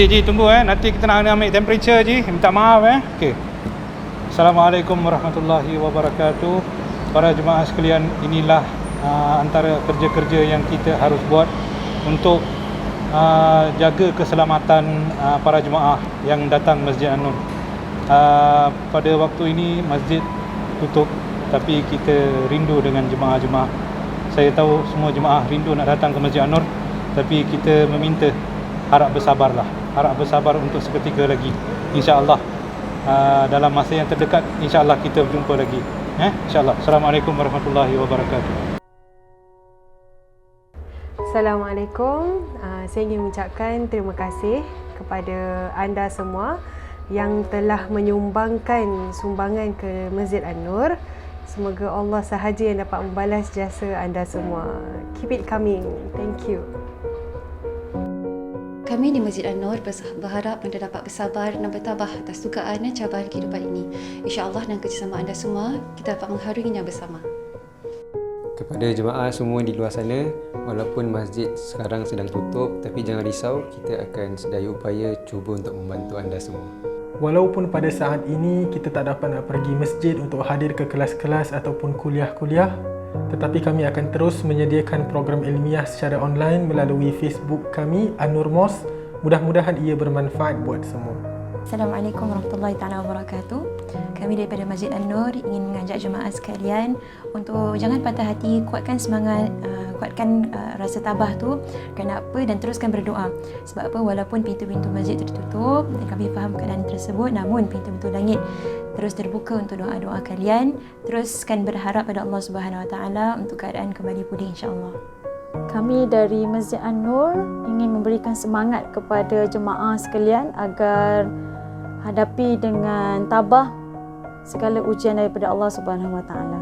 Ji, tunggu nanti kita nak ambil temperature Ji. Minta maaf Okey. Assalamualaikum warahmatullahi wabarakatuh. Para jemaah sekalian, inilah antara kerja-kerja yang kita harus buat untuk jaga keselamatan para jemaah yang datang Masjid An-Nur. Pada waktu ini masjid tutup, tapi kita rindu dengan jemaah-jemaah. Saya tahu semua jemaah rindu nak datang ke Masjid An-Nur, tapi kita meminta harap bersabarlah. Harap bersabar untuk seketika lagi. InsyaAllah dalam masa yang terdekat, insyaAllah kita berjumpa lagi. InsyaAllah. Assalamualaikum warahmatullahi wabarakatuh. Assalamualaikum. Saya ingin mengucapkan terima kasih kepada anda semua yang telah menyumbangkan sumbangan ke Masjid An-Nur. Semoga Allah sahaja yang dapat membalas jasa anda semua. Keep it coming. Thank you. Kami di Masjid An-Nur berharap anda dapat bersabar dan bertabah atas dugaan dan cabaran kehidupan ini. InsyaAllah dengan kerjasama anda semua, kita dapat mengharunginya bersama. Kepada jemaah semua di luar sana, walaupun masjid sekarang sedang tutup, tapi jangan risau, kita akan sedaya upaya cuba untuk membantu anda semua. Walaupun pada saat ini kita tak dapat nak pergi masjid untuk hadir ke kelas-kelas ataupun kuliah-kuliah, tetapi kami akan terus menyediakan program ilmiah secara online melalui Facebook kami, An-Nur Mosque. Mudah-mudahan ia bermanfaat buat semua. Assalamualaikum warahmatullahi taala wabarakatuh. Kami daripada Masjid An-Nur ingin mengajak jemaah sekalian untuk jangan patah hati, kuatkan semangat, kuatkan rasa tabah tu. Kenapa? Dan teruskan berdoa. Sebab apa? Walaupun pintu-pintu masjid tertutup dan kami faham keadaan tersebut, namun pintu-pintu langit terus terbuka untuk doa-doa kalian. Teruskan berharap pada Allah Subhanahu Wa Taala untuk keadaan kembali pulih insya-Allah. Kami dari Masjid An-Nur ingin memberikan semangat kepada jemaah sekalian agar hadapi dengan tabah segala ujian daripada Allah Subhanahu Wa Taala.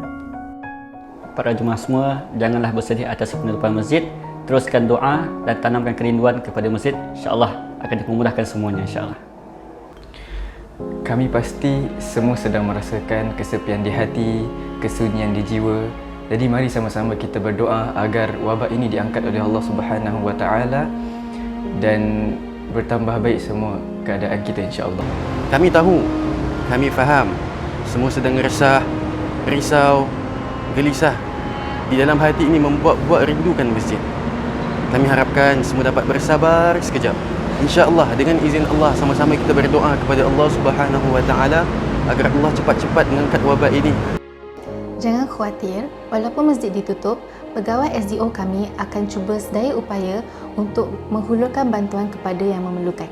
Para jemaah semua, janganlah bersedih atas penutupan masjid. Teruskan doa dan tanamkan kerinduan kepada masjid. InsyaAllah akan dipermudahkan semuanya insyaAllah. Kami pasti semua sedang merasakan kesepian di hati, kesunyian di jiwa. Jadi mari sama-sama kita berdoa agar wabak ini diangkat oleh Allah Subhanahu Wa Taala dan bertambah baik semua keadaan kita insya-Allah. Kami tahu, kami faham, semua sedang resah, risau, gelisah. Di dalam hati ini membuat rindukan masjid. Kami harapkan semua dapat bersabar sekejap. InsyaAllah dengan izin Allah sama-sama kita berdoa kepada Allah Subhanahu Wa Taala agar Allah cepat-cepat mengangkat wabak ini. Jangan khawatir, walaupun masjid ditutup, pegawai SDO kami akan cuba sedaya upaya untuk menghulurkan bantuan kepada yang memerlukan.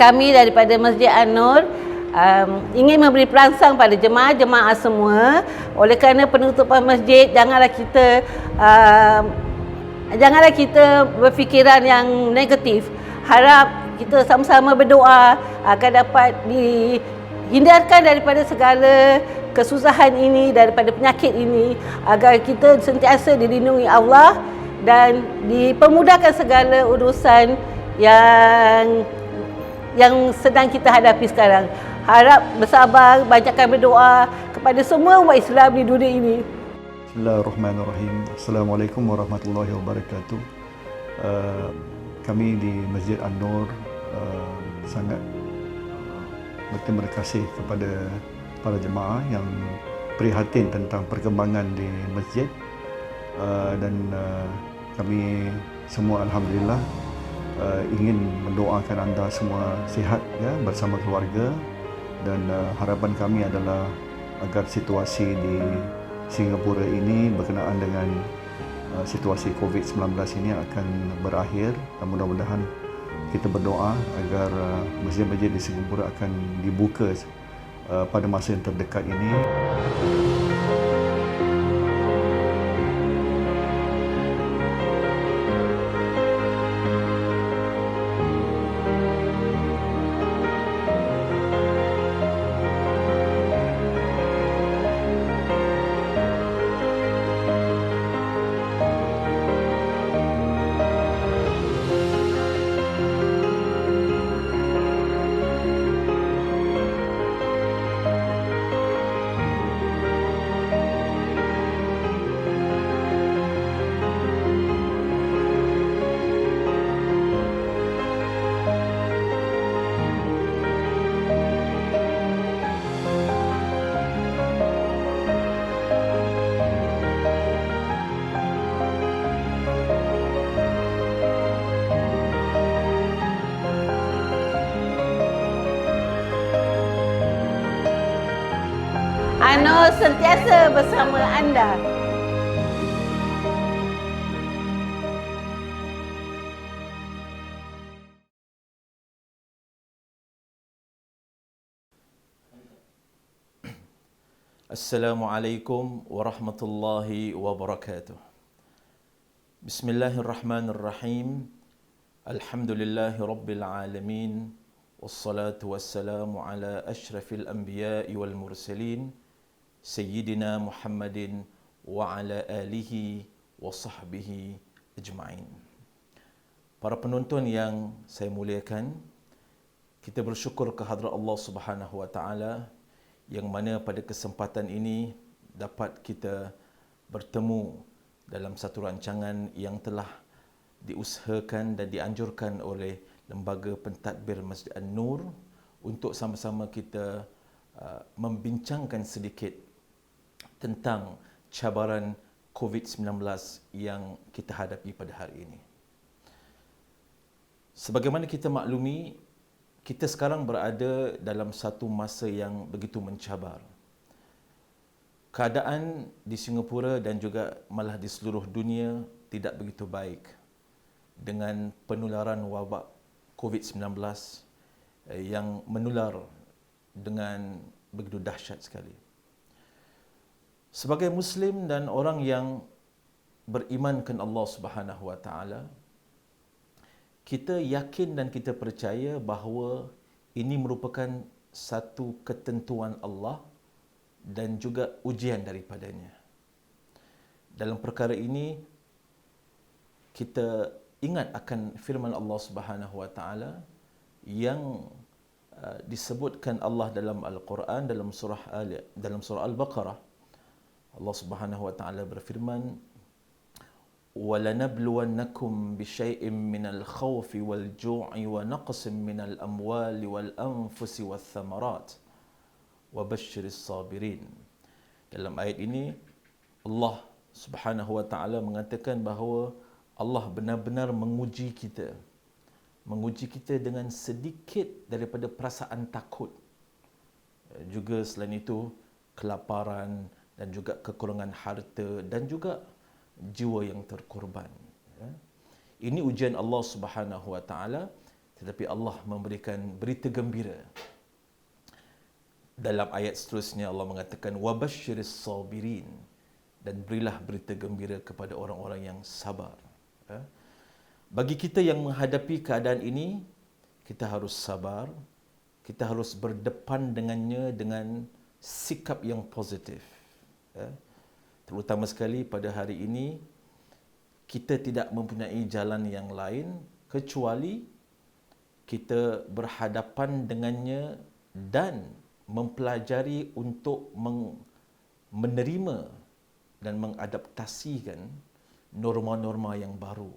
Kami daripada Masjid An-Nur ingin memberi perangsang pada jemaah-jemaah semua. Oleh kerana penutupan masjid, janganlah kita berfikiran yang negatif. Harap kita sama-sama berdoa agar dapat dihindarkan daripada segala kesusahan ini, daripada penyakit ini, agar kita sentiasa dilindungi Allah dan dipermudahkan segala urusan yang sedang kita hadapi sekarang. Harap bersabar, banyakkan berdoa kepada semua umat Islam di dunia ini. Bismillahirrahmanirrahim. Assalamualaikum warahmatullahi wabarakatuh. Kami di Masjid An-Nur sangat berterima kasih kepada para jemaah yang prihatin tentang perkembangan di masjid, dan kami semua alhamdulillah ingin mendoakan anda semua sihat bersama keluarga, dan harapan kami adalah agar situasi di Singapura ini berkenaan dengan situasi COVID-19 ini akan berakhir, dan mudah-mudahan kita berdoa agar masjid-masjid di Singapura akan dibuka pada masa yang terdekat ini. Allah sentiasa bersama anda. Assalamualaikum warahmatullahi wabarakatuh. Bismillahirrahmanirrahim. Alhamdulillahi rabbil alamin. Wassalatu wassalamu ala ashrafil anbiya'i wal mursalin. Sayyidina Muhammadin wa ala alihi wa sahbihi ajma'in. Para penonton yang saya muliakan, kita bersyukur kehadrat Allah Subhanahu wa taala yang mana pada kesempatan ini dapat kita bertemu dalam satu rancangan yang telah diusahakan dan dianjurkan oleh Lembaga Pentadbir Masjid An-Nur untuk sama-sama kita membincangkan sedikit tentang cabaran COVID-19 yang kita hadapi pada hari ini. Sebagaimana kita maklumi, kita sekarang berada dalam satu masa yang begitu mencabar. Keadaan di Singapura dan juga malah di seluruh dunia tidak begitu baik dengan penularan wabak COVID-19 yang menular dengan begitu dahsyat sekali. Sebagai Muslim dan orang yang berimankan Allah Subhanahu wa taala, kita yakin dan kita percaya bahawa ini merupakan satu ketentuan Allah dan juga ujian daripadanya. Dalam perkara ini, kita ingat akan firman Allah Subhanahu wa taala yang disebutkan Allah dalam Al-Quran dalam surah Al-Baqarah. Allah Subhanahu wa taala berfirman, وَلَنَبْلُوَنَّكُمْ بِشَيْءٍ مِّنَ الْخَوْفِ وَالْجُوعِ وَنَقْصٍ مِّنَ الْأَمْوَالِ وَالْأَنفُسِ وَالثَّمَرَاتِ وَبَشِّرِ الصَّابِرِينَ. Dalam ayat ini, Allah Subhanahu wa taala mengatakan bahawa Allah benar-benar menguji kita. Menguji kita dengan sedikit daripada perasaan takut. Juga selain itu, kelaparan dan juga kekurangan harta dan juga jiwa yang terkorban. Ini ujian Allah Subhanahu wa taala, tetapi Allah memberikan berita gembira. Dalam ayat seterusnya Allah mengatakan wabasyiris sabirin, dan berilah berita gembira kepada orang-orang yang sabar. Bagi kita yang menghadapi keadaan ini, kita harus sabar, kita harus berdepan dengannya dengan sikap yang positif. Terutama sekali pada hari ini, kita tidak mempunyai jalan yang lain kecuali kita berhadapan dengannya dan mempelajari untuk menerima dan mengadaptasikan norma-norma yang baru.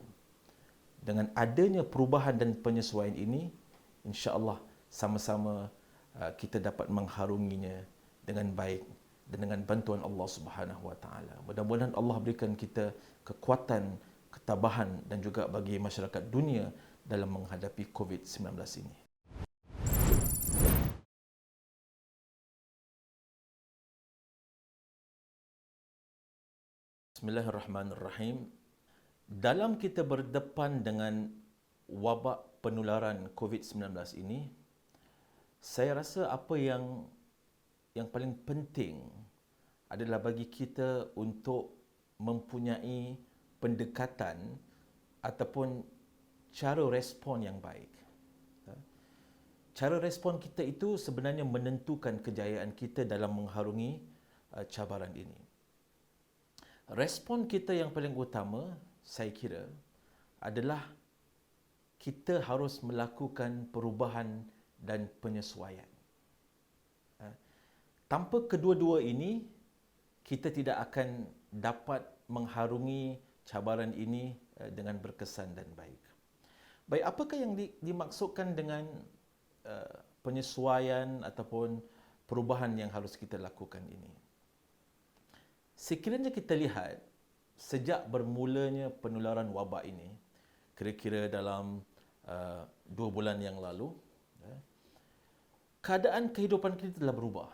Dengan adanya perubahan dan penyesuaian ini, insya-Allah sama-sama kita dapat mengharunginya dengan baik dan dengan bantuan Allah Subhanahu wa taala. Mudah-mudahan Allah berikan kita kekuatan, ketabahan dan juga bagi masyarakat dunia dalam menghadapi COVID-19 ini. Bismillahirrahmanirrahim. Dalam kita berdepan dengan wabak penularan COVID-19 ini, saya rasa apa yang paling penting adalah bagi kita untuk mempunyai pendekatan ataupun cara respon yang baik. Cara respon kita itu sebenarnya menentukan kejayaan kita dalam mengharungi cabaran ini. Respon kita yang paling utama, saya kira, adalah kita harus melakukan perubahan dan penyesuaian. Tanpa kedua-dua ini, kita tidak akan dapat mengharungi cabaran ini dengan berkesan dan baik. Baik, apakah yang dimaksudkan dengan penyesuaian ataupun perubahan yang harus kita lakukan ini? Sekiranya kita lihat, sejak bermulanya penularan wabak ini, kira-kira dalam 2 bulan yang lalu, keadaan kehidupan kita telah berubah.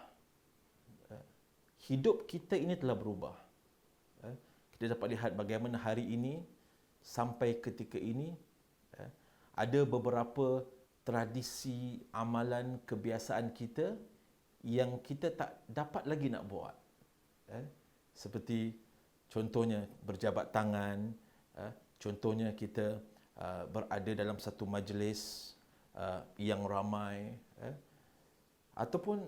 hidup kita ini telah berubah. Kita dapat lihat bagaimana hari ini sampai ketika ini ada beberapa tradisi, amalan, kebiasaan kita yang kita tak dapat lagi nak buat. Seperti contohnya berjabat tangan, contohnya kita berada dalam satu majlis yang ramai, ataupun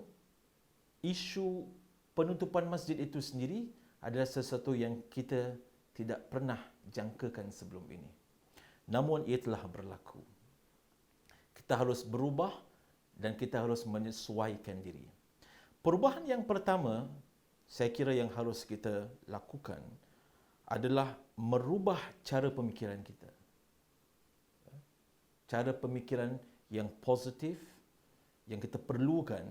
isu penutupan masjid itu sendiri adalah sesuatu yang kita tidak pernah jangkakan sebelum ini. Namun ia telah berlaku. Kita harus berubah dan kita harus menyesuaikan diri. Perubahan yang pertama, saya kira yang harus kita lakukan adalah merubah cara pemikiran kita. Cara pemikiran yang positif, yang kita perlukan,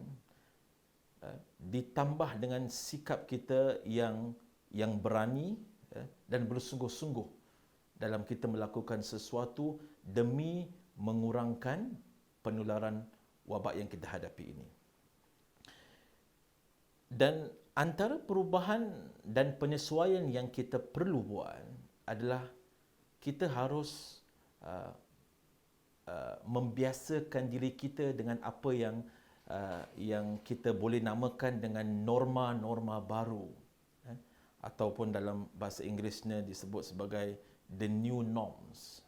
ditambah dengan sikap kita yang berani dan bersungguh-sungguh dalam kita melakukan sesuatu demi mengurangkan penularan wabak yang kita hadapi ini. Dan antara perubahan dan penyesuaian yang kita perlu buat adalah kita harus membiasakan diri kita dengan apa yang kita boleh namakan dengan norma-norma baru, ataupun dalam bahasa Inggerisnya disebut sebagai the new norms.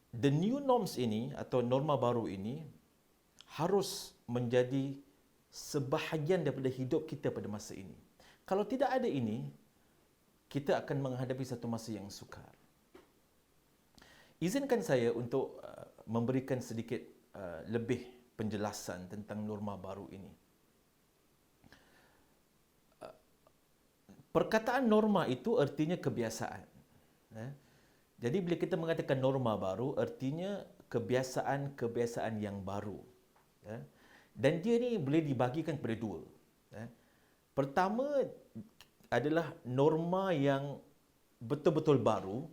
The new norms ini atau norma baru ini harus menjadi sebahagian daripada hidup kita pada masa ini. Kalau tidak ada ini, kita akan menghadapi satu masa yang sukar. Izinkan saya untuk memberikan sedikit lebih penjelasan tentang norma baru ini. Perkataan norma itu artinya kebiasaan. Jadi bila kita mengatakan norma baru, artinya kebiasaan-kebiasaan yang baru. Dan dia ni boleh dibahagikan kepada dua. Pertama adalah norma yang betul-betul baru,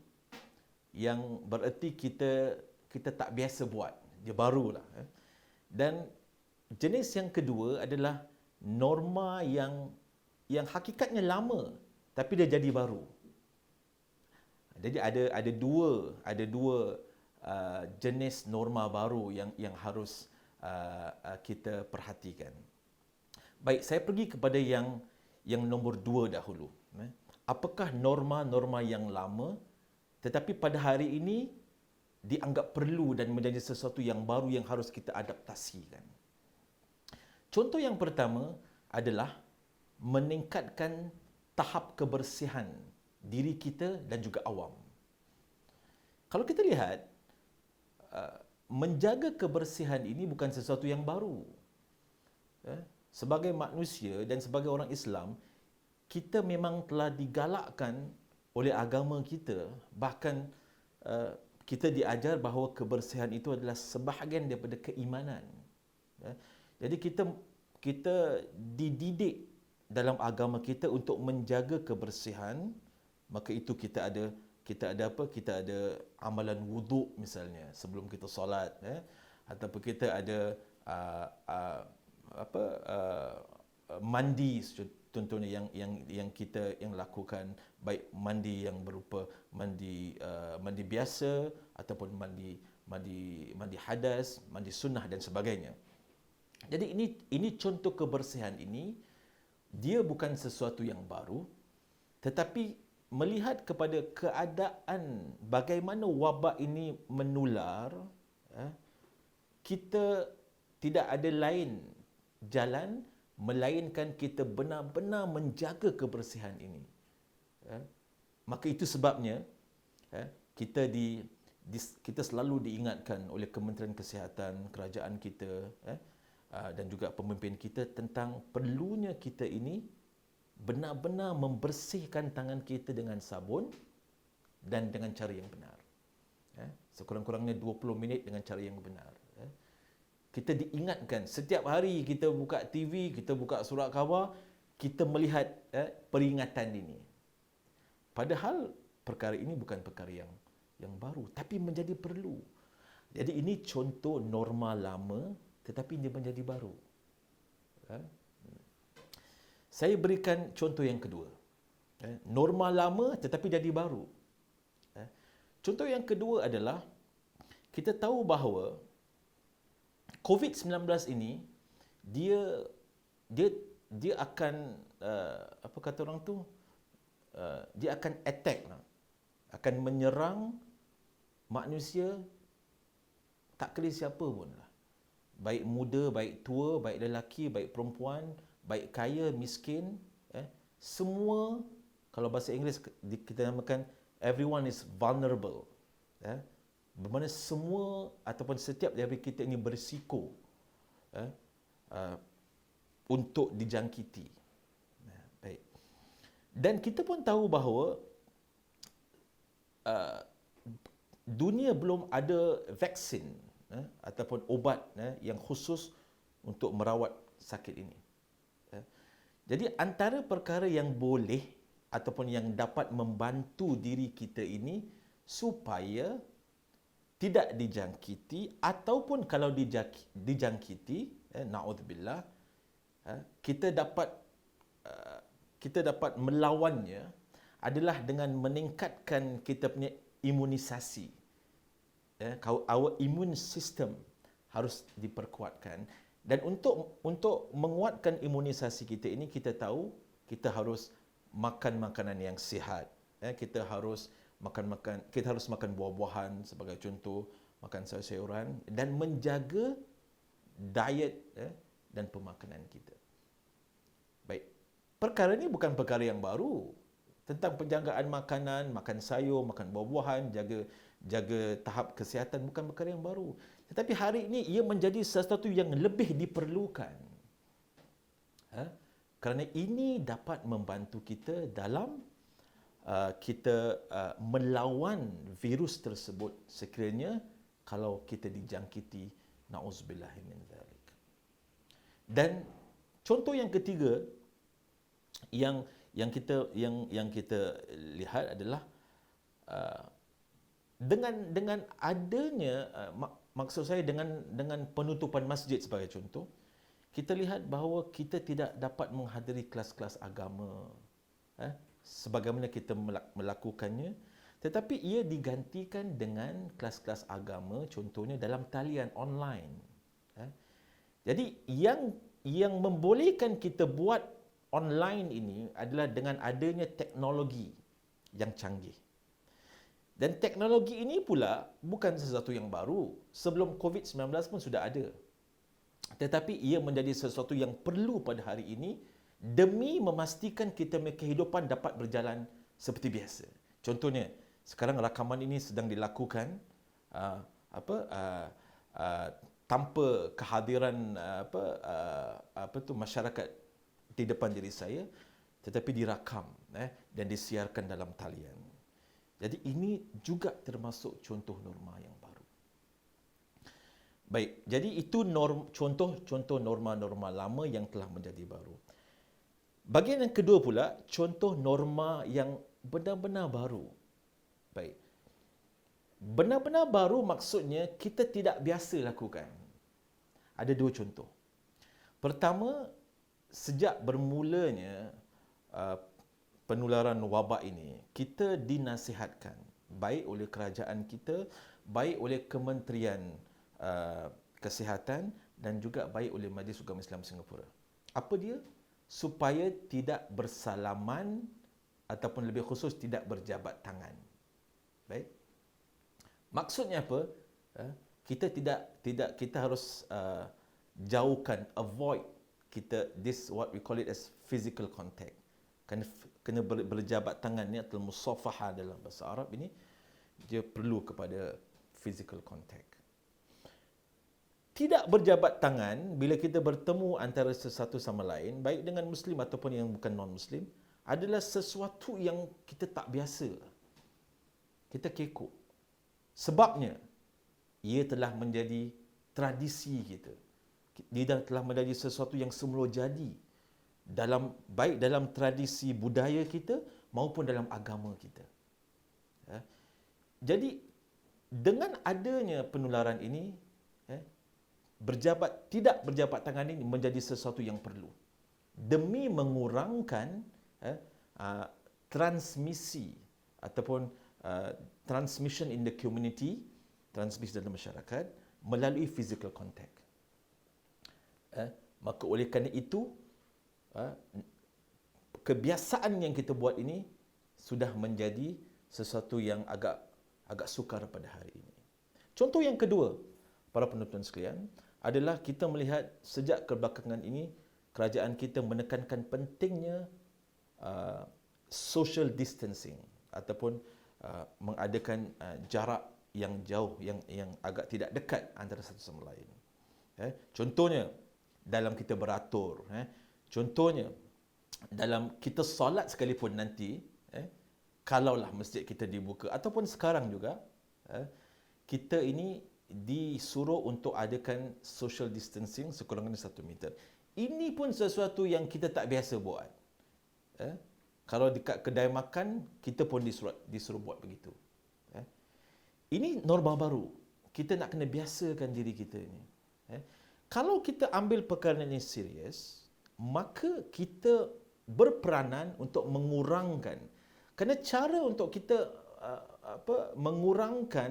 yang bererti kita tak biasa buat. Dia barulah. Dan jenis yang kedua adalah norma yang hakikatnya lama tapi dia jadi baru. Jadi ada dua jenis norma baru yang harus kita perhatikan. Baik, saya pergi kepada yang nombor 2 dahulu. Apakah norma-norma yang lama tetapi pada hari ini dianggap perlu dan menjadi sesuatu yang baru yang harus kita adaptasikan? Contoh yang pertama adalah meningkatkan tahap kebersihan diri kita dan juga awam. Kalau kita lihat, menjaga kebersihan ini bukan sesuatu yang baru. Sebagai manusia dan sebagai orang Islam, kita memang telah digalakkan oleh agama kita, bahkan kita diajar bahawa kebersihan itu adalah sebahagian daripada keimanan. Jadi kita dididik dalam agama kita untuk menjaga kebersihan. Maka itu kita ada amalan wuduk misalnya sebelum kita solat, ataupun kita ada mandi contohnya yang kita lakukan, baik mandi yang berupa mandi biasa ataupun mandi hadas, mandi sunnah dan sebagainya. Jadi ini contoh kebersihan ini, dia bukan sesuatu yang baru, tetapi melihat kepada keadaan bagaimana wabak ini menular, kita tidak ada lain jalan melainkan kita benar-benar menjaga kebersihan ini. Maka itu sebabnya kita selalu diingatkan oleh Kementerian Kesihatan, kerajaan kita dan juga pemimpin kita tentang perlunya kita ini benar-benar membersihkan tangan kita dengan sabun dan dengan cara yang benar. Sekurang-kurangnya 20 minit dengan cara yang benar. Kita diingatkan setiap hari kita buka TV, kita buka surat khabar, kita melihat peringatan ini. Padahal perkara ini bukan perkara yang baru, tapi menjadi perlu. Jadi ini contoh norma lama tetapi dia menjadi baru. Saya berikan contoh yang kedua. Norma lama tetapi jadi baru. Contoh yang kedua adalah kita tahu bahawa COVID-19 ini dia akan apa kata orang tu, dia akan attack, akan menyerang manusia tak kira siapa pun lah. Baik muda, baik tua, baik lelaki, baik perempuan, baik kaya, miskin, semua, kalau bahasa Inggeris kita namakan everyone is vulnerable. Bermakna semua ataupun setiap dari kita ini berisiko untuk dijangkiti. Baik. Dan kita pun tahu bahawa dunia belum ada vaksin ataupun ubat yang khusus untuk merawat sakit ini. Jadi antara perkara yang boleh ataupun yang dapat membantu diri kita ini supaya tidak dijangkiti, ataupun kalau dijangkiti, na'udzubillah, kita dapat melawannya adalah dengan meningkatkan kita punya imunisasi. Our immune system harus diperkuatkan. Dan untuk menguatkan imunisasi kita ini, kita tahu kita harus makan makanan yang sihat. Kita harus makan buah-buahan sebagai contoh, makan sayur-sayuran dan menjaga diet dan pemakanan kita. Baik. Perkara ini bukan perkara yang baru. Tentang penjagaan makanan, makan sayur, makan buah-buahan, jaga tahap kesihatan bukan perkara yang baru. Tetapi hari ini ia menjadi sesuatu yang lebih diperlukan. Kerana ini dapat membantu kita dalam kita melawan virus tersebut sekiranya kalau kita dijangkiti, na'udzubillahi min dzalik. Dan contoh yang ketiga yang kita lihat adalah dengan adanya maksud saya dengan penutupan masjid sebagai contoh, kita lihat bahawa kita tidak dapat menghadiri kelas-kelas agama sebagaimana kita melakukannya, tetapi ia digantikan dengan kelas-kelas agama contohnya dalam talian online. Jadi yang membolehkan kita buat online ini adalah dengan adanya teknologi yang canggih. Dan teknologi ini pula bukan sesuatu yang baru. Sebelum COVID-19 pun sudah ada. Tetapi ia menjadi sesuatu yang perlu pada hari ini demi memastikan kita punya kehidupan dapat berjalan seperti biasa. Contohnya, sekarang rakaman ini sedang dilakukan tanpa kehadiran masyarakat di depan diri saya, tetapi dirakam dan disiarkan dalam talian. Jadi ini juga termasuk contoh norma yang baru. Baik, jadi itu contoh norma-norma lama yang telah menjadi baru. Bahagian yang kedua pula, contoh norma yang benar-benar baru. Baik. Benar-benar baru maksudnya kita tidak biasa lakukan. Ada dua contoh. Pertama, sejak bermulanya penularan wabak ini, kita dinasihatkan baik oleh kerajaan kita, baik oleh Kementerian Kesihatan dan juga baik oleh Majlis Ugama Islam Singapura. Apa dia? Supaya tidak bersalaman ataupun lebih khusus tidak berjabat tangan. Baik. Maksudnya apa? Kita harus jauhkan, avoid this what we call it as physical contact. Kena berjabat tangan ni atau musafahah dalam bahasa Arab ini, dia perlu kepada physical contact. Tidak berjabat tangan bila kita bertemu antara sesatu sama lain, baik dengan Muslim ataupun yang bukan non-Muslim, adalah sesuatu yang kita tak biasa. Kita kekok. Sebabnya, ia telah menjadi tradisi kita. Dia telah menjadi sesuatu yang semula jadi baik dalam tradisi budaya kita maupun dalam agama kita. Jadi dengan adanya penularan ini, tidak berjabat tangan ini menjadi sesuatu yang perlu. demi mengurangkan transmisi ataupun transmission in the community, transmisi dalam masyarakat melalui physical contact. Maka oleh kerana itu, kebiasaan yang kita buat ini sudah menjadi sesuatu yang agak sukar pada hari ini. Contoh yang kedua, para penonton sekalian, adalah kita melihat sejak kebelakangan ini kerajaan kita menekankan pentingnya social distancing ataupun mengadakan jarak yang jauh, yang agak tidak dekat antara satu sama lain. Contohnya dalam kita beratur, contohnya dalam kita solat sekalipun nanti, kalaulah masjid kita dibuka ataupun sekarang juga, kita ini disuruh untuk adakan social distancing sekurang-kurangnya 1 meter. Ini pun sesuatu yang kita tak biasa buat. Kalau dekat kedai makan, kita pun disuruh buat begitu. Ini norma baru. Kita nak kena biasakan diri kita ini. Kalau kita ambil perkara ini serius, maka kita berperanan untuk mengurangkan. Kerana cara untuk kita mengurangkan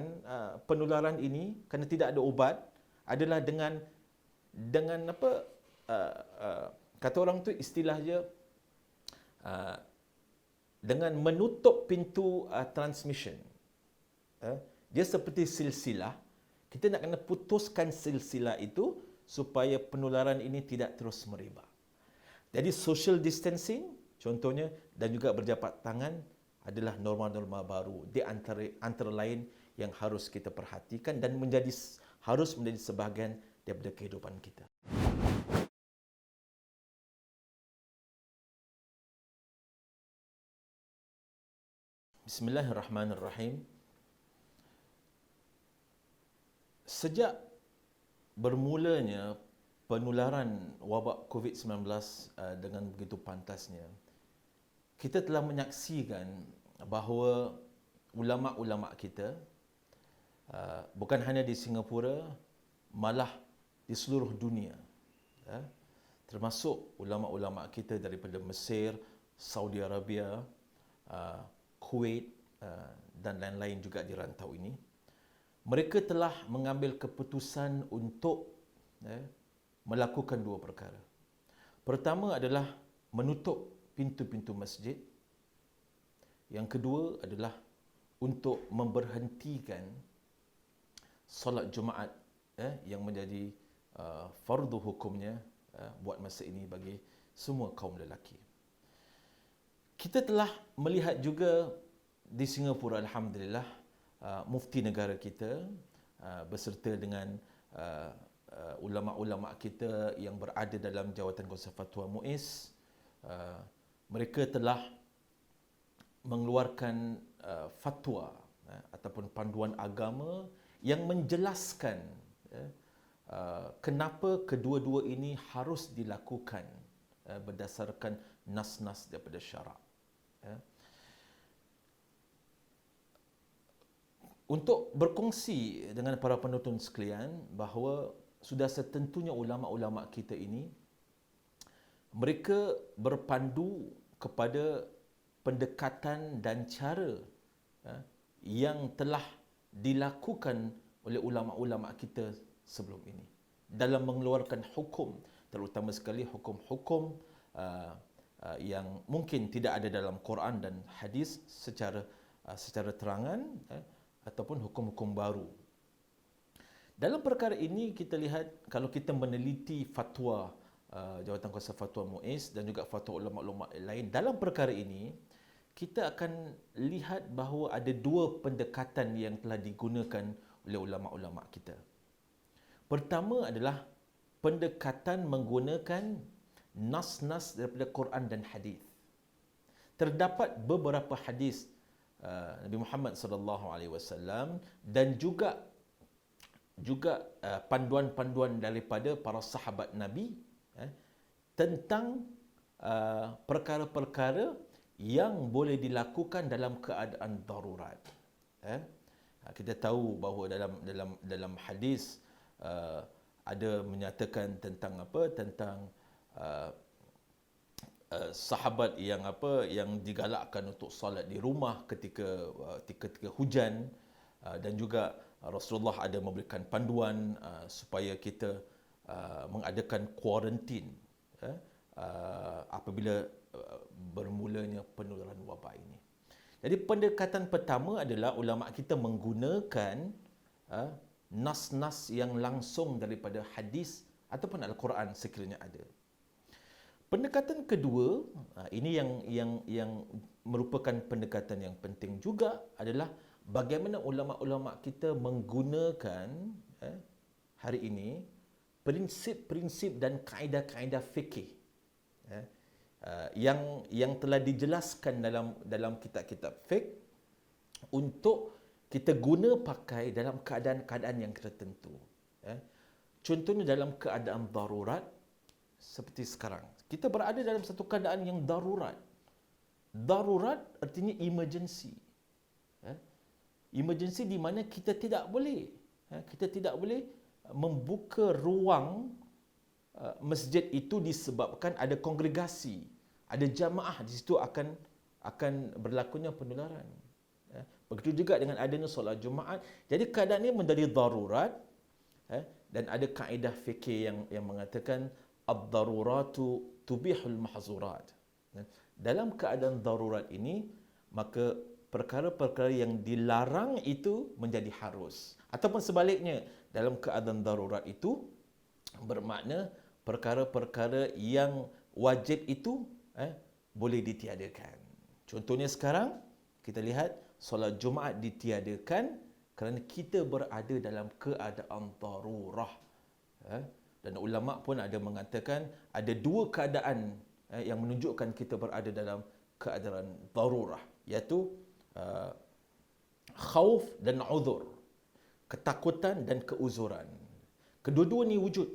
penularan ini, kerana tidak ada ubat, adalah dengan kata orang tu istilahnya dengan menutup pintu transmission. Dia seperti silsilah. Kita nak kena putuskan silsilah itu supaya penularan ini tidak terus merebak. Jadi social distancing contohnya dan juga berjabat tangan adalah norma-norma baru di antara lain yang harus kita perhatikan dan harus menjadi sebahagian daripada kehidupan kita. Bismillahirrahmanirrahim. Sejak bermulanya penularan wabak COVID-19 dengan begitu pantasnya, kita telah menyaksikan bahawa ulama'-ulama' kita bukan hanya di Singapura, malah di seluruh dunia, termasuk ulama'-ulama' kita daripada Mesir, Saudi Arabia, Kuwait dan lain-lain juga di rantau ini, mereka telah mengambil keputusan untuk melakukan 2 perkara. Pertama adalah menutup pintu-pintu masjid. Yang kedua adalah untuk memberhentikan solat Jumaat yang menjadi fardu hukumnya buat masa ini bagi semua kaum lelaki. Kita telah melihat juga di Singapura, alhamdulillah, mufti negara kita beserta dengan ulama'-ulama' kita yang berada dalam Jawatan Kuasa Fatwa MUIS, mereka telah mengeluarkan fatwa ataupun panduan agama yang menjelaskan kenapa kedua-dua ini harus dilakukan berdasarkan nas-nas daripada syarak. Untuk berkongsi dengan para penonton sekalian bahawa sudah setentunya ulama'-ulama' kita ini, mereka berpandu kepada pendekatan dan cara yang telah dilakukan oleh ulama'-ulama' kita sebelum ini dalam mengeluarkan hukum, terutama sekali hukum-hukum yang mungkin tidak ada dalam Quran dan hadis secara terangan, ataupun hukum-hukum baru. Dalam perkara ini kita lihat, kalau kita meneliti fatwa Jawatan Kuasa Fatwa MUIS dan juga fatwa ulama'-ulama' lain dalam perkara ini, kita akan lihat bahawa ada 2 pendekatan yang telah digunakan oleh ulama'-ulama' kita. Pertama adalah pendekatan menggunakan nas-nas daripada Quran dan hadis. Terdapat beberapa hadis Nabi Muhammad SAW dan juga panduan-panduan daripada para sahabat Nabi tentang perkara-perkara yang boleh dilakukan dalam keadaan darurat. Kita tahu bahawa dalam hadis ada menyatakan tentang sahabat yang digalakkan untuk solat di rumah ketika hujan, dan juga Rasulullah ada memberikan panduan supaya kita mengadakan kuarantin apabila bermulanya penularan wabak ini. Jadi pendekatan pertama adalah ulama kita menggunakan nas-nas yang langsung daripada hadis ataupun Al-Quran sekiranya ada. Pendekatan kedua, ini yang merupakan pendekatan yang penting juga, adalah bagaimana ulama-ulama kita menggunakan hari ini prinsip-prinsip dan kaedah-kaedah fikih yang telah dijelaskan dalam kitab-kitab fiqh untuk kita guna pakai dalam keadaan-keadaan yang tertentu. Contohnya dalam keadaan darurat seperti sekarang. Kita berada dalam satu keadaan yang darurat. Darurat artinya emergency. Emergency di mana kita tidak boleh membuka ruang masjid itu disebabkan ada kongregasi, ada jamaah di situ akan berlakunya penularan. Begitu juga dengan adanya solat Jumaat. Jadi keadaan ini menjadi darurat, dan ada kaedah fikih yang mengatakan ad-daruratu tubihul mahzurat. Dalam keadaan darurat ini, maka perkara-perkara yang dilarang itu menjadi harus. Ataupun sebaliknya, dalam keadaan darurat itu bermakna perkara-perkara yang wajib itu boleh ditiadakan. Contohnya sekarang kita lihat solat Jumaat ditiadakan kerana kita berada dalam keadaan darurah. Dan ulama pun ada mengatakan ada dua keadaan yang menunjukkan kita berada dalam keadaan darurah, iaitu khauf dan uzur, ketakutan dan keuzuran. Kedua-dua ni wujud,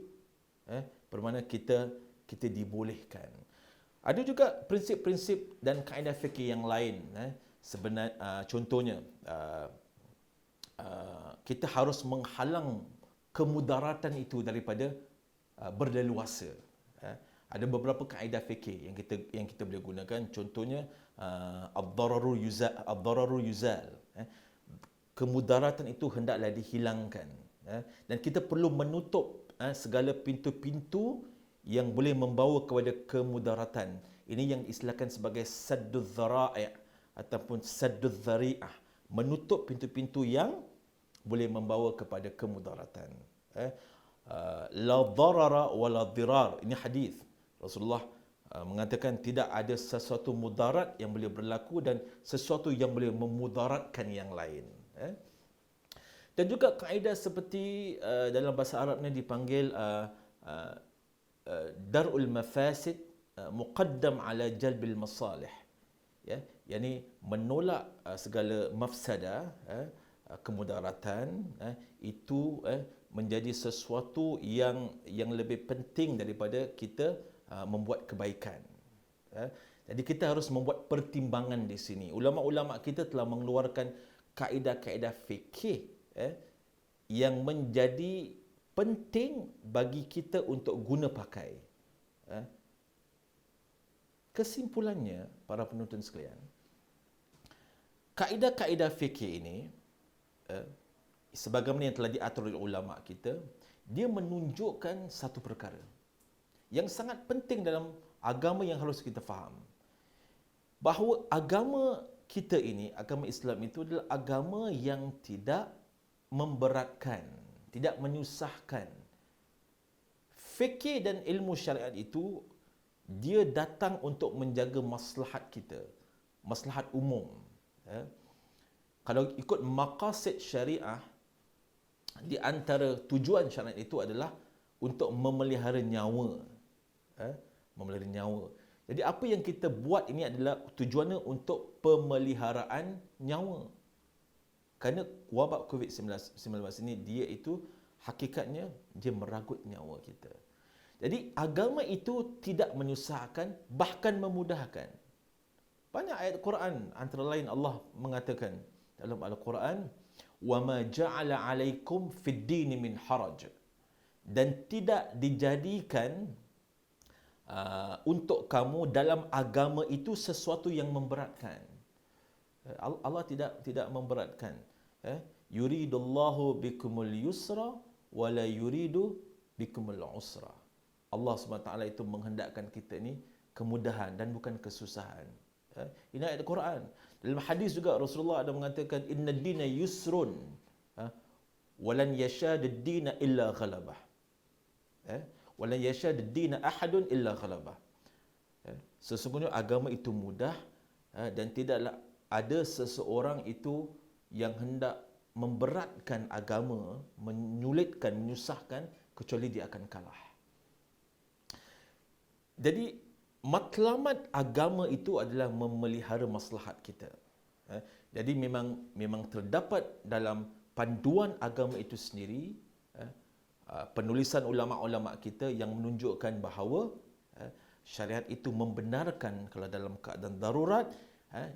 bermakna kita dibolehkan. Ada juga prinsip-prinsip dan kaedah fikih yang lain. Contohnya, kita harus menghalang kemudaratan itu daripada berleluasa. Ada beberapa kaedah fikih yang kita boleh gunakan. Contohnya, ad-dararu yuzal. Kemudaratan itu hendaklah dihilangkan. Dan kita perlu menutup segala pintu-pintu yang boleh membawa kepada kemudaratan. Ini yang diistilahkan sebagai sadduz zara'i' ataupun sadduz zari'ah. Menutup pintu-pintu yang boleh membawa kepada kemudaratan. La darara wa la dirar. Ini hadis. Rasulullah mengatakan tidak ada sesuatu mudarat yang boleh berlaku dan sesuatu yang boleh memudaratkan yang lain. Dan juga kaedah seperti dalam bahasa Arabnya dipanggil dar'ul mafasid muqaddam ala jalbil masalih. Yani menolak segala mafsadah, kemudaratan, itu menjadi sesuatu yang lebih penting daripada kita membuat kebaikan. Jadi kita harus membuat pertimbangan di sini. Ulama-ulama kita telah mengeluarkan kaedah-kaedah fikih yang menjadi penting bagi kita untuk guna pakai. Kesimpulannya, para penonton sekalian, kaedah-kaedah fikih ini, sebagaimana yang telah diatur oleh ulama kita, dia menunjukkan satu perkara yang sangat penting dalam agama yang harus kita faham. Bahawa agama kita ini, agama Islam itu adalah agama yang tidak memberatkan, tidak menyusahkan. Fikih dan ilmu syariat itu, dia datang untuk menjaga maslahat kita, maslahat umum. Kalau ikut maqasid syariah, di antara tujuan syariat itu adalah untuk memelihara nyawa. Memelihara nyawa. Jadi apa yang kita buat ini adalah tujuannya untuk pemeliharaan nyawa. Kerana wabak COVID-19 ini, dia itu hakikatnya dia meragut nyawa kita. Jadi agama itu tidak menyusahkan, bahkan memudahkan. Banyak ayat Quran, antara lain Allah mengatakan dalam Al-Quran, وَمَا جَعَلَ عَلَيْكُمْ فِي الدِّينِ مِنْ حَرَجٍ. Dan tidak dijadikan untuk kamu dalam agama itu sesuatu yang memberatkan. Allah tidak memberatkan. Yuridullahu bikumul yusra wala yuridu bikumul usra. Allah SWT itu menghendakkan kita ni kemudahan dan bukan kesusahan. Ini ayat Al-Quran. Dalam hadis juga Rasulullah ada mengatakan inna dina yusrun walan yashad ad-dina illa ghalabah. Walan yashad ad-dina ahadun illa ghalabah. Sesungguhnya agama itu mudah dan tidaklah ada seseorang itu yang hendak memberatkan agama, menyulitkan, menyusahkan, kecuali dia akan kalah. Jadi matlamat agama itu adalah memelihara maslahat kita. Jadi memang terdapat dalam panduan agama itu sendiri penulisan ulama-ulama kita yang menunjukkan bahawa syariat itu membenarkan kalau dalam keadaan darurat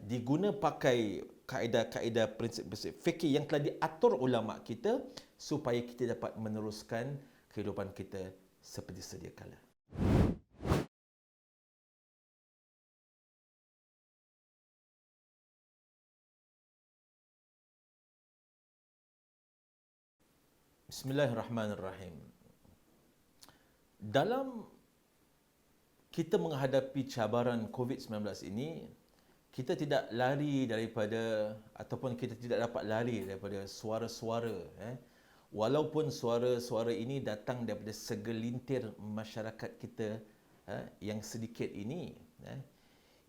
diguna pakai kaedah-kaedah prinsip-prinsip fikih yang telah diatur ulama kita supaya kita dapat meneruskan kehidupan kita seperti sedia kala. Bismillahirrahmanirrahim. Dalam kita menghadapi cabaran COVID-19 ini, kita tidak lari daripada ataupun kita tidak dapat lari daripada suara-suara walaupun suara-suara ini datang daripada segelintir masyarakat kita yang sedikit ini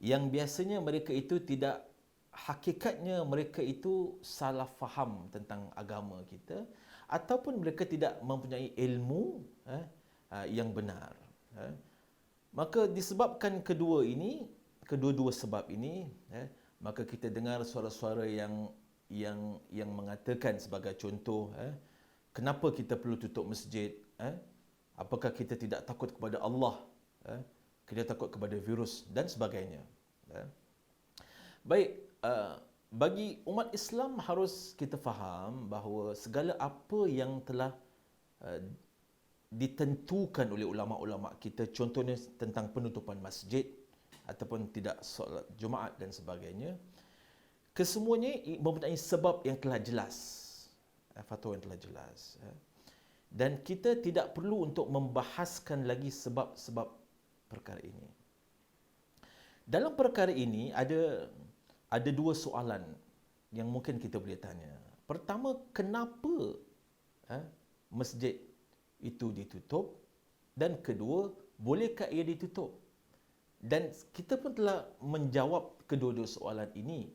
yang biasanya mereka itu tidak, hakikatnya mereka itu salah faham tentang agama kita ataupun mereka tidak mempunyai ilmu yang benar. Maka disebabkan kedua-dua sebab ini, maka kita dengar suara-suara yang mengatakan sebagai contoh, kenapa kita perlu tutup masjid? Apakah kita tidak takut kepada Allah? Kita takut kepada virus dan sebagainya. Baik, bagi umat Islam harus kita faham bahawa segala apa yang telah ditentukan oleh ulama-ulama kita, contohnya tentang penutupan masjid ataupun tidak solat Jumaat dan sebagainya, kesemuanya mempunyai sebab yang telah jelas, fatwa yang telah jelas, dan kita tidak perlu untuk membahaskan lagi sebab-sebab perkara ini. Dalam perkara ini ada dua soalan yang mungkin kita boleh tanya. Pertama, kenapa masjid itu ditutup, dan kedua, bolehkah ia ditutup? Dan kita pun telah menjawab kedua-dua soalan ini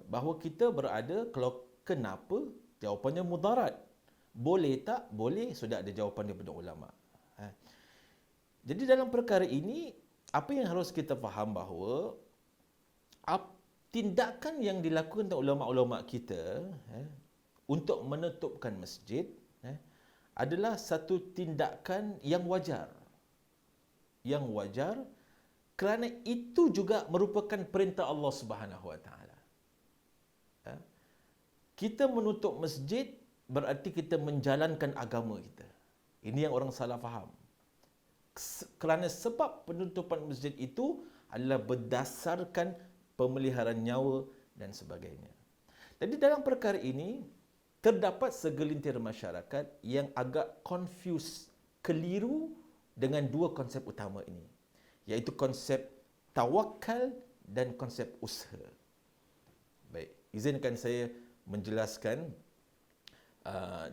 bahawa kita berada, kalau kenapa, jawapannya mudarat. Boleh tak? Boleh, sudah ada jawapan daripada ulama. Jadi dalam perkara ini, apa yang harus kita faham bahawa tindakan yang dilakukan oleh ulama-ulama kita untuk menutupkan masjid adalah satu tindakan yang wajar. Yang wajar kerana itu juga merupakan perintah Allah Subhanahu Wa Taala. Kita menutup masjid berarti kita menjalankan agama kita. Ini yang orang salah faham. Kerana sebab penutupan masjid itu adalah berdasarkan pemeliharaan nyawa dan sebagainya. Jadi dalam perkara ini terdapat segelintir masyarakat yang agak confused, keliru dengan dua konsep utama ini, iaitu konsep tawakal dan konsep usaha. Baik, izinkan saya menjelaskan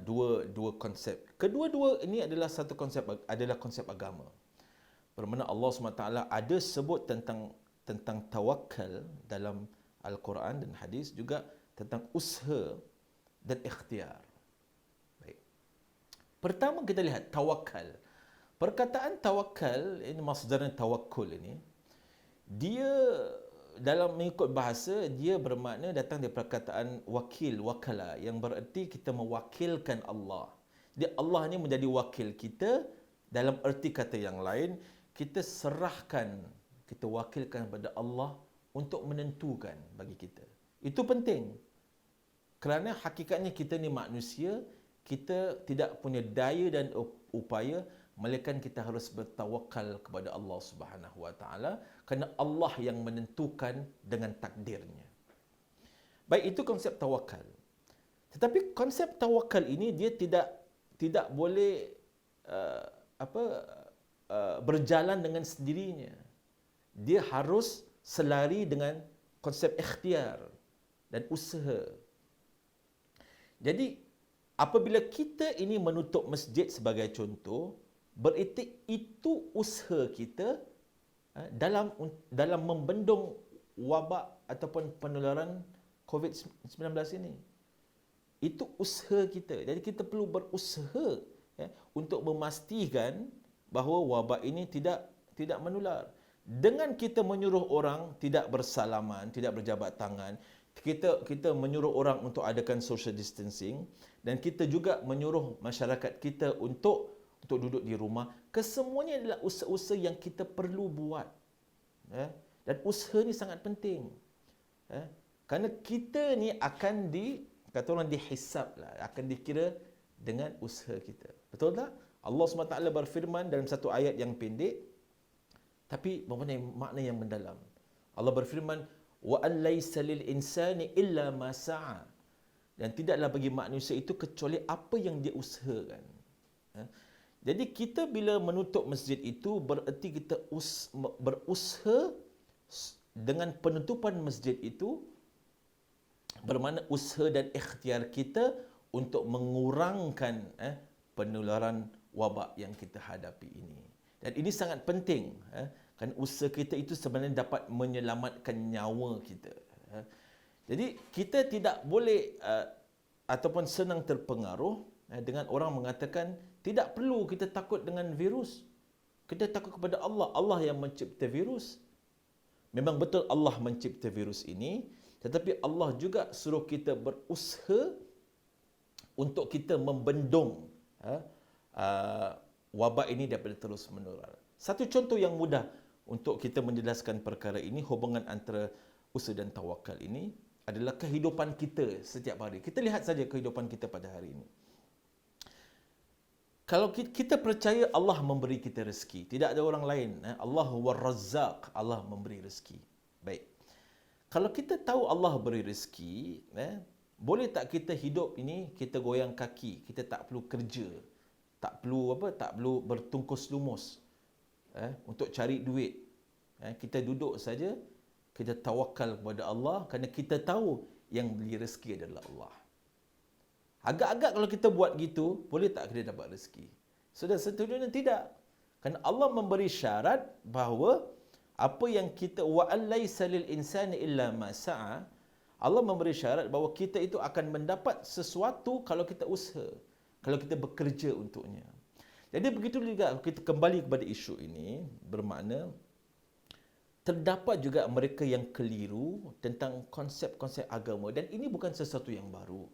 dua konsep. Kedua-dua ini adalah satu konsep, adalah konsep agama. Bermakna Allah SWT ada sebut tentang tawakal dalam Al-Quran dan hadis, juga tentang usaha dan ikhtiar. Baik. Pertama kita lihat tawakal. Perkataan tawakal, ini masdarnya tawakkul ini, dia dalam mengikut bahasa, dia bermakna datang dari perkataan wakil, wakala, yang bererti kita mewakilkan Allah. Dia Allah ni menjadi wakil kita. Dalam erti kata yang lain, kita serahkan, kita wakilkan kepada Allah untuk menentukan bagi kita. Itu penting. Kerana hakikatnya kita ni manusia, kita tidak punya daya dan upaya melainkan kita harus bertawakal kepada Allah Subhanahu Wa Taala, kerana Allah yang menentukan dengan takdirnya. Baik, itu konsep tawakal. Tetapi konsep tawakal ini dia tidak boleh berjalan dengan sendirinya. Dia harus selari dengan konsep ikhtiar dan usaha. Jadi apabila kita ini menutup masjid sebagai contoh, bererti itu usaha kita dalam membendung wabak ataupun penularan COVID-19 ini. Itu usaha kita. Jadi kita perlu berusaha untuk memastikan bahawa wabak ini tidak menular. Dengan kita menyuruh orang tidak bersalaman, tidak berjabat tangan, kita menyuruh orang untuk adakan social distancing, dan kita juga menyuruh masyarakat kita untuk duduk di rumah. Kesemuanya adalah usaha-usaha yang kita perlu buat. Dan usaha ni sangat penting. Kerana kita ni akan kata orang dihisab lah, akan dikira dengan usaha kita. Betul tak? Allah SWT berfirman dalam satu ayat yang pendek, tapi mempunyai makna yang mendalam. Allah berfirman, wa an laysa lil insani illa ma sa'a. Dan tidaklah bagi manusia itu kecuali apa yang dia usahakan. Jadi kita bila menutup masjid itu bererti kita berusaha dengan penutupan masjid itu, bermakna usaha dan ikhtiar kita untuk mengurangkan penularan wabak yang kita hadapi ini. Dan ini sangat penting, kerana usaha kita itu sebenarnya dapat menyelamatkan nyawa kita. Jadi kita tidak boleh ataupun senang terpengaruh dengan orang mengatakan tidak perlu kita takut dengan virus. Kita takut kepada Allah. Allah yang mencipta virus. Memang betul Allah mencipta virus ini, tetapi Allah juga suruh kita berusaha untuk kita membendung wabak ini daripada terus menular. Satu contoh yang mudah untuk kita menjelaskan perkara ini, hubungan antara usaha dan tawakal ini adalah kehidupan kita setiap hari. Kita lihat saja kehidupan kita pada hari ini. Kalau kita percaya Allah memberi kita rezeki, tidak ada orang lain. Allah huwa razzaq, Allah memberi rezeki. Baik. Kalau kita tahu Allah beri rezeki, boleh tak kita hidup ini, kita goyang kaki, kita tak perlu kerja, tak perlu bertungkus lumus untuk cari duit. Kita duduk saja, kita tawakal kepada Allah kerana kita tahu yang beri rezeki adalah Allah. Agak-agak kalau kita buat gitu, boleh tak kita dapat rezeki? Sudah setuju? Tidak. Kerana Allah memberi syarat bahawa apa yang kita wa alaysa lil insani illa ma sa'a, Allah memberi syarat bahawa kita itu akan mendapat sesuatu kalau kita usaha, kalau kita bekerja untuknya. Jadi begitu juga kita kembali kepada isu ini, bermakna terdapat juga mereka yang keliru tentang konsep-konsep agama, dan ini bukan sesuatu yang baru.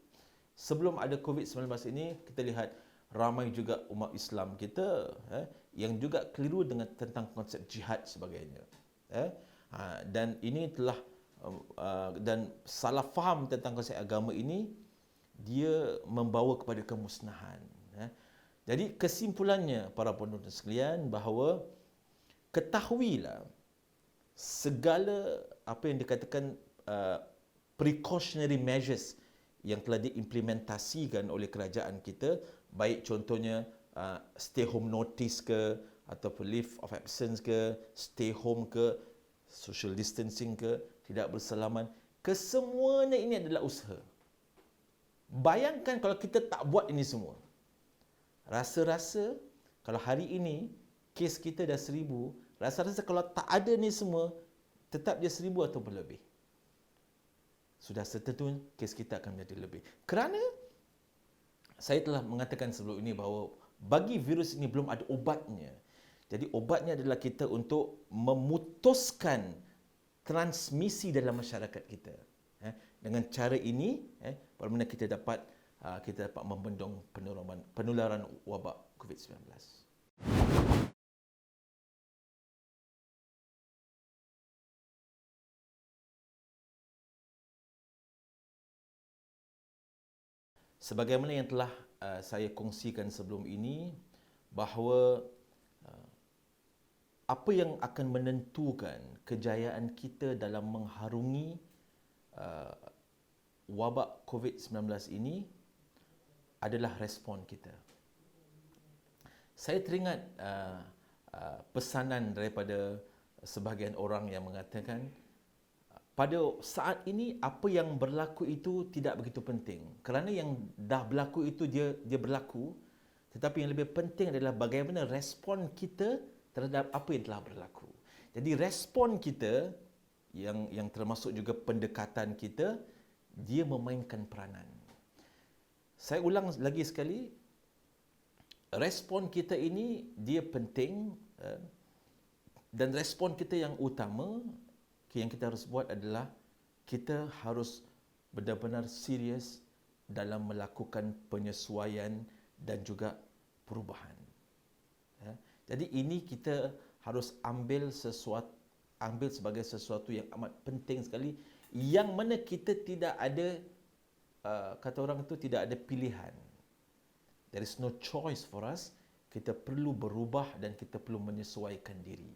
Sebelum ada COVID-19 ini, kita lihat ramai juga umat Islam kita yang juga keliru tentang konsep jihad sebagainya. Dan ini telah dan salah faham tentang konsep agama ini, dia membawa kepada kemusnahan. Jadi kesimpulannya para penonton sekalian, bahawa ketahuilah segala apa yang dikatakan precautionary measures yang telah diimplementasikan oleh kerajaan kita, baik contohnya stay home notice ke, ataupun leave of absence ke, stay home ke, social distancing ke, tidak bersalaman, kesemuanya ini adalah usaha. Bayangkan kalau kita tak buat ini semua. Rasa-rasa kalau hari ini kes kita dah 1000, rasa-rasa kalau tak ada ni semua, tetap dia 1000 ataupun lebih. Sudah setentu kes kita akan menjadi lebih. Kerana saya telah mengatakan sebelum ini bahawa bagi virus ini belum ada ubatnya. Jadi ubatnya adalah kita untuk memutuskan transmisi dalam masyarakat kita. Dengan cara ini, bagaimana kita dapat membendung penularan wabak COVID-19. Sebagaimana yang telah saya kongsikan sebelum ini, bahawa apa yang akan menentukan kejayaan kita dalam mengharungi wabak COVID-19 ini adalah respon kita. Saya teringat pesanan daripada sebahagian orang yang mengatakan pada saat ini apa yang berlaku itu tidak begitu penting. Kerana yang dah berlaku itu dia berlaku, tetapi yang lebih penting adalah bagaimana respon kita terhadap apa yang telah berlaku. Jadi respon kita yang termasuk juga pendekatan kita, dia memainkan peranan. Saya ulang lagi sekali, respon kita ini dia penting, dan respon kita yang utama yang kita harus buat adalah kita harus benar-benar serius dalam melakukan penyesuaian dan juga perubahan. Jadi ini kita harus ambil sebagai sesuatu yang amat penting sekali, yang mana kita tidak ada, kata orang itu, tidak ada pilihan. There is no choice for us. Kita perlu berubah dan kita perlu menyesuaikan diri.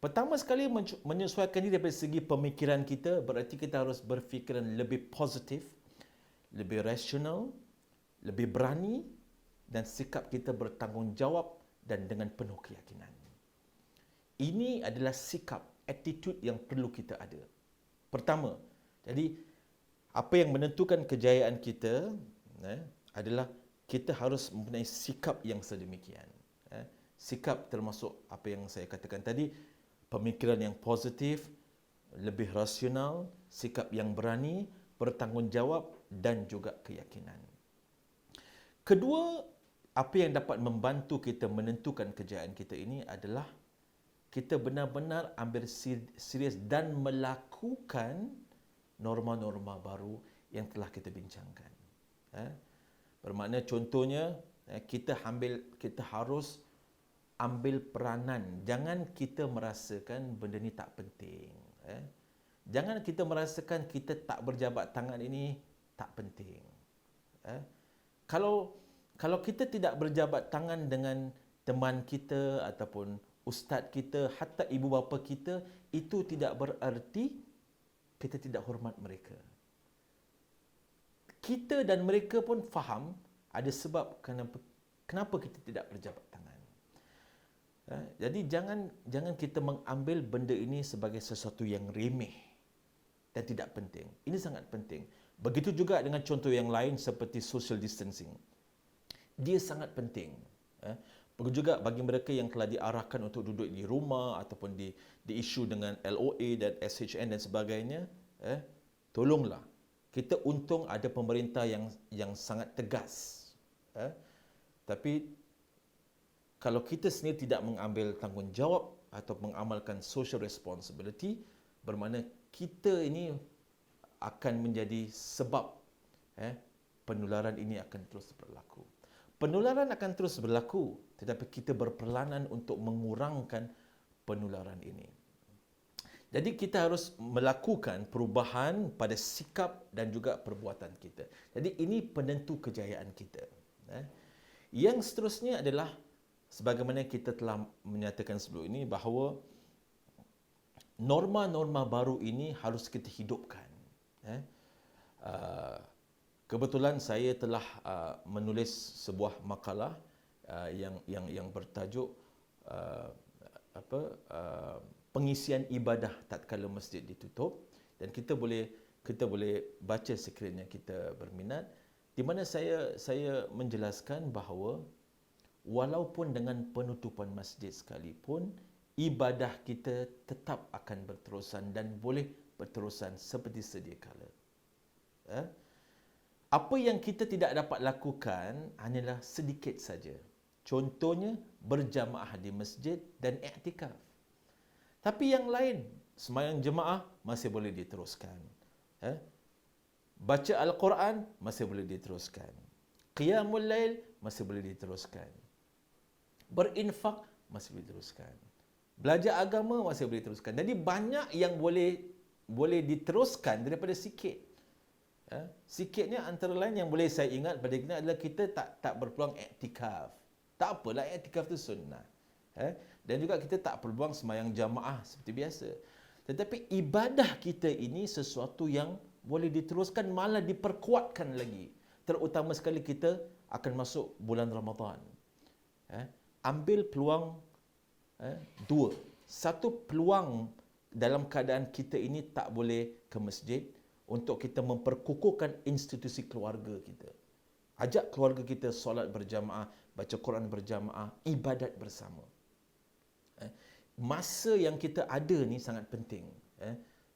Pertama sekali, menyesuaikan diri daripada segi pemikiran kita, berarti kita harus berfikiran lebih positif, lebih rasional, lebih berani, dan sikap kita bertanggungjawab dan dengan penuh keyakinan. Ini adalah sikap, attitude yang perlu kita ada. Pertama, jadi apa yang menentukan kejayaan kita adalah kita harus mempunyai sikap yang sedemikian. Sikap termasuk apa yang saya katakan tadi, pemikiran yang positif, lebih rasional, sikap yang berani, bertanggungjawab dan juga keyakinan. Kedua, apa yang dapat membantu kita menentukan kejayaan kita ini adalah kita benar-benar ambil serius dan melakukan norma-norma baru yang telah kita bincangkan. Bermakna contohnya, kita harus ambil peranan. Jangan kita merasakan benda ni tak penting. Jangan kita merasakan kita tak berjabat tangan ini tak penting. Kalau kita tidak berjabat tangan dengan teman kita ataupun ustaz kita, hatta ibu bapa kita, itu tidak berarti kita tidak hormat mereka. Kita dan mereka pun faham ada sebab kenapa kita tidak berjabat tangan. Jadi jangan kita mengambil benda ini sebagai sesuatu yang remeh dan tidak penting. Ini sangat penting. Begitu juga dengan contoh yang lain seperti social distancing. Dia sangat penting. Begitu juga bagi mereka yang telah diarahkan untuk duduk di rumah ataupun diisu dengan LOA dan SHN dan sebagainya, tolonglah. Kita untung ada pemerintah yang sangat tegas. Tapi kalau kita sendiri tidak mengambil tanggungjawab atau mengamalkan social responsibility, bermakna kita ini akan menjadi sebab penularan ini akan terus berlaku. Penularan akan terus berlaku, tetapi kita berperanan untuk mengurangkan penularan ini. Jadi kita harus melakukan perubahan pada sikap dan juga perbuatan kita. Jadi ini penentu kejayaan kita. Yang seterusnya adalah sebagaimana kita telah menyatakan sebelum ini bahawa norma-norma baru ini harus kita hidupkan. Kebetulan saya telah menulis sebuah makalah yang bertajuk pengisian ibadah tatkala masjid ditutup, dan kita boleh baca sekiranya kita berminat, di mana saya menjelaskan bahawa walaupun dengan penutupan masjid sekalipun, ibadah kita tetap akan berterusan dan boleh berterusan seperti sedia kala. Apa yang kita tidak dapat lakukan hanyalah sedikit saja. Contohnya berjamaah di masjid dan iktikaf. Tapi yang lain, sembahyang jemaah masih boleh diteruskan. Baca Al-Quran masih boleh diteruskan. Qiyamul Lail masih boleh diteruskan. Berinfak masih boleh diteruskan. Belajar agama masih boleh diteruskan. Jadi banyak yang boleh diteruskan daripada sikit. Sikitnya antara lain yang boleh saya ingat pada kita adalah kita tak berpeluang iktikaf. Tak apalah, i'tikaf tu sunnah. Dan juga kita tak perlu sembahyang jamaah seperti biasa. Tetapi ibadah kita ini sesuatu yang boleh diteruskan, malah diperkuatkan lagi. Terutama sekali kita akan masuk bulan Ramadan. Ambil peluang dua. Satu, peluang dalam keadaan kita ini tak boleh ke masjid untuk kita memperkukuhkan institusi keluarga kita. Ajak keluarga kita solat berjamaah, baca Quran berjamaah, ibadat bersama. Masa yang kita ada ni sangat penting.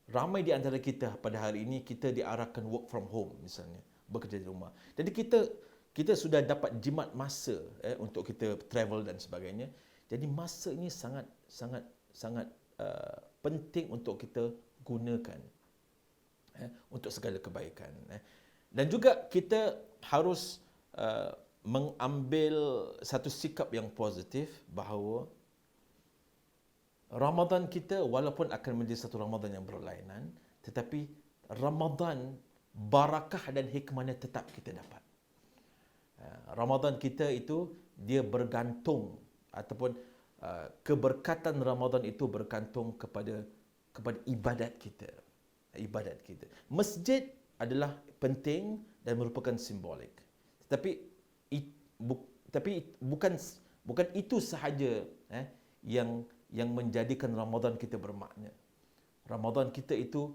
Ramai di antara kita pada hari ini kita diarahkan work from home misalnya, bekerja di rumah. Jadi kita sudah dapat jimat masa untuk kita travel dan sebagainya. Jadi masa ini sangat penting untuk kita gunakan untuk segala kebaikan. Dan juga kita harus mengambil satu sikap yang positif bahawa Ramadan kita walaupun akan menjadi satu Ramadan yang berlainan, tetapi Ramadan barakah dan hikmahnya tetap kita dapat. Ramadan kita itu dia bergantung ataupun keberkatan Ramadan itu bergantung kepada ibadat kita. Masjid adalah penting dan merupakan simbolik. Tetapi bukan itu sahaja yang menjadikan Ramadan kita bermakna. Ramadan kita itu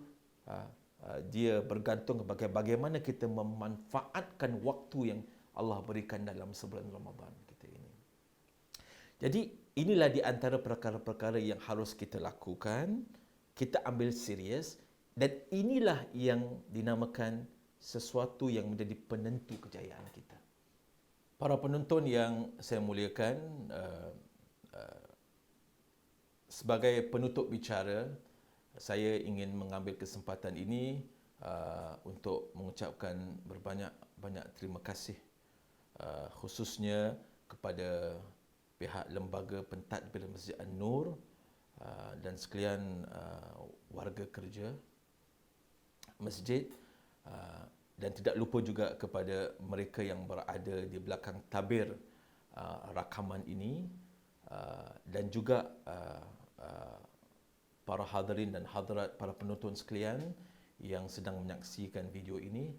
dia bergantung kepada bagaimana kita memanfaatkan waktu yang Allah berikan dalam sebulan Ramadan kita ini. Jadi inilah di antara perkara-perkara yang harus kita lakukan, kita ambil serius, dan inilah yang dinamakan sesuatu yang menjadi penentu kejayaan kita. Para penonton yang saya muliakan, sebagai penutup bicara, saya ingin mengambil kesempatan ini untuk mengucapkan berbanyak terima kasih, khususnya kepada pihak lembaga pentadbir Masjid An-Nur dan sekalian warga kerja masjid, dan tidak lupa juga kepada mereka yang berada di belakang tabir rakaman ini, dan juga para hadirin dan hadirat, para penonton sekalian yang sedang menyaksikan video ini.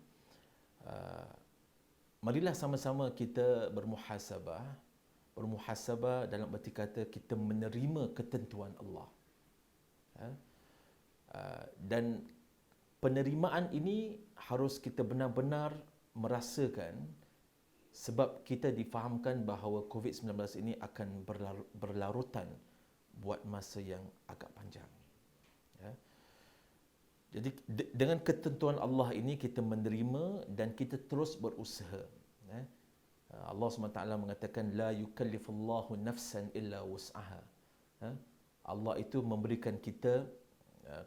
Marilah sama-sama kita bermuhasabah dalam arti kata kita menerima ketentuan Allah. Dan penerimaan ini harus kita benar-benar merasakan, sebab kita difahamkan bahawa COVID-19 ini akan berlarutan buat masa yang agak panjang. Jadi dengan ketentuan Allah ini kita menerima dan kita terus berusaha. Allah SWT mengatakan la yukallifullahu nafsan illa wus'aha. Allah itu memberikan kita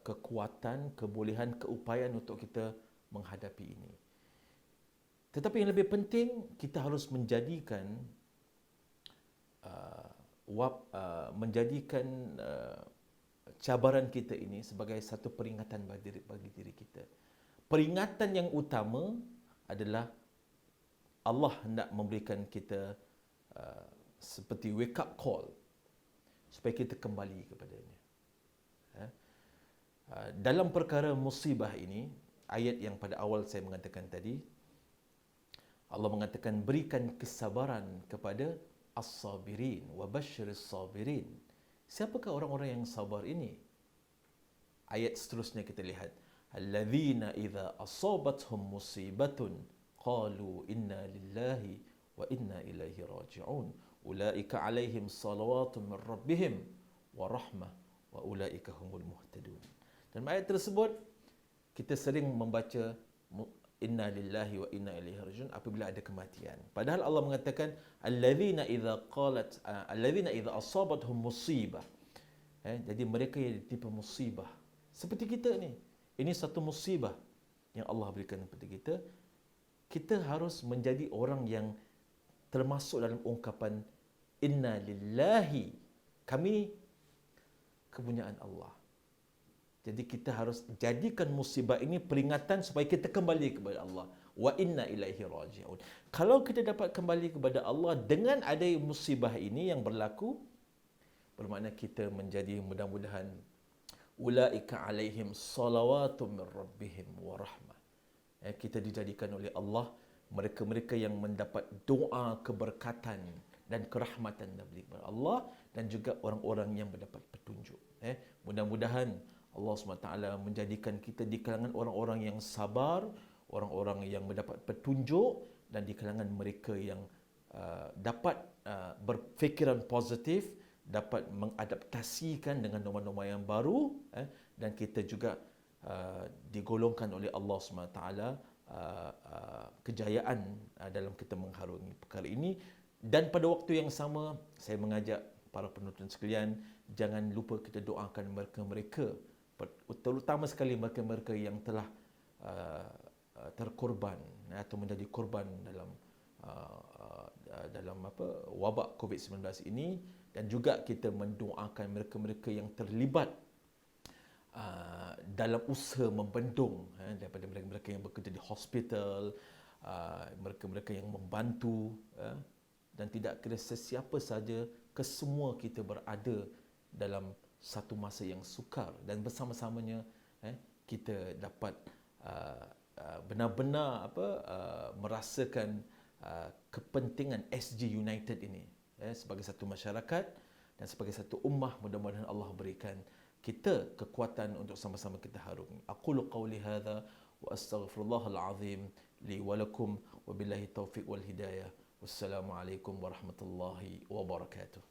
kekuatan, kebolehan, keupayaan untuk kita menghadapi ini. Tetapi yang lebih penting, kita harus menjadikan cabaran kita ini sebagai satu peringatan bagi diri kita. Peringatan yang utama adalah Allah hendak memberikan kita seperti wake up call supaya kita kembali kepadanya. Dalam perkara musibah ini, ayat yang pada awal saya mengatakan tadi, Allah mengatakan berikan kesabaran kepada as-sabirin wa basyiris sabirin. Siapakah orang-orang yang sabar ini? Ayat seterusnya kita lihat, alladzina idza asabathum musibatun qalu inna lillahi wa inna ilaihi raji'un ulaika alaihim salawatun min rabbihim wa rahmah wa ulaika humul muhtadun. Dan ayat tersebut kita sering membaca inna lillahi wa inna ilaihi raji'un apabila ada kematian. Padahal Allah mengatakan alladzina idza asabathum musibah. Jadi mereka yang ditimpa musibah seperti kita ni. Ini satu musibah yang Allah berikan kepada kita. Kita harus menjadi orang yang termasuk dalam ungkapan inna lillahi. Kami kepunyaan Allah. Jadi kita harus jadikan musibah ini peringatan supaya kita kembali kepada Allah. Wa inna ilaihi raji'un. Kalau kita dapat kembali kepada Allah dengan ada musibah ini yang berlaku, bermakna kita menjadi mudah-mudahan ulaika alaihim salawatun min rabbihim wa rahmah. Kita dijadikan oleh Allah mereka-mereka yang mendapat doa keberkatan dan kerahmatan dari Allah dan juga orang-orang yang mendapat petunjuk. Mudah-mudahan Allah SWT menjadikan kita di kalangan orang-orang yang sabar, orang-orang yang mendapat petunjuk dan di kalangan mereka yang dapat berfikiran positif, dapat mengadaptasikan dengan norma-norma yang baru, dan kita juga digolongkan oleh Allah SWT kejayaan dalam kita mengharungi perkara ini. Dan pada waktu yang sama, saya mengajak para penonton sekalian, jangan lupa kita doakan mereka-mereka, terutama sekali mereka-mereka yang telah terkorban atau menjadi korban dalam wabak COVID-19 ini, dan juga kita mendoakan mereka-mereka yang terlibat dalam usaha membendung, daripada mereka-mereka yang bekerja di hospital, mereka-mereka yang membantu, dan tidak kira sesiapa saja, kesemua kita berada dalam satu masa yang sukar, dan bersama-samanya kita dapat benar-benar merasakan kepentingan SG United ini sebagai satu masyarakat dan sebagai satu ummah. Mudah-mudahan Allah berikan kita kekuatan untuk sama-sama kita harungi. Aqulu qawli hadza wa astaghfirullahal azim li wa lakum wa billahi taufiq wal hidayah. Wassalamualaikum warahmatullahi wabarakatuh.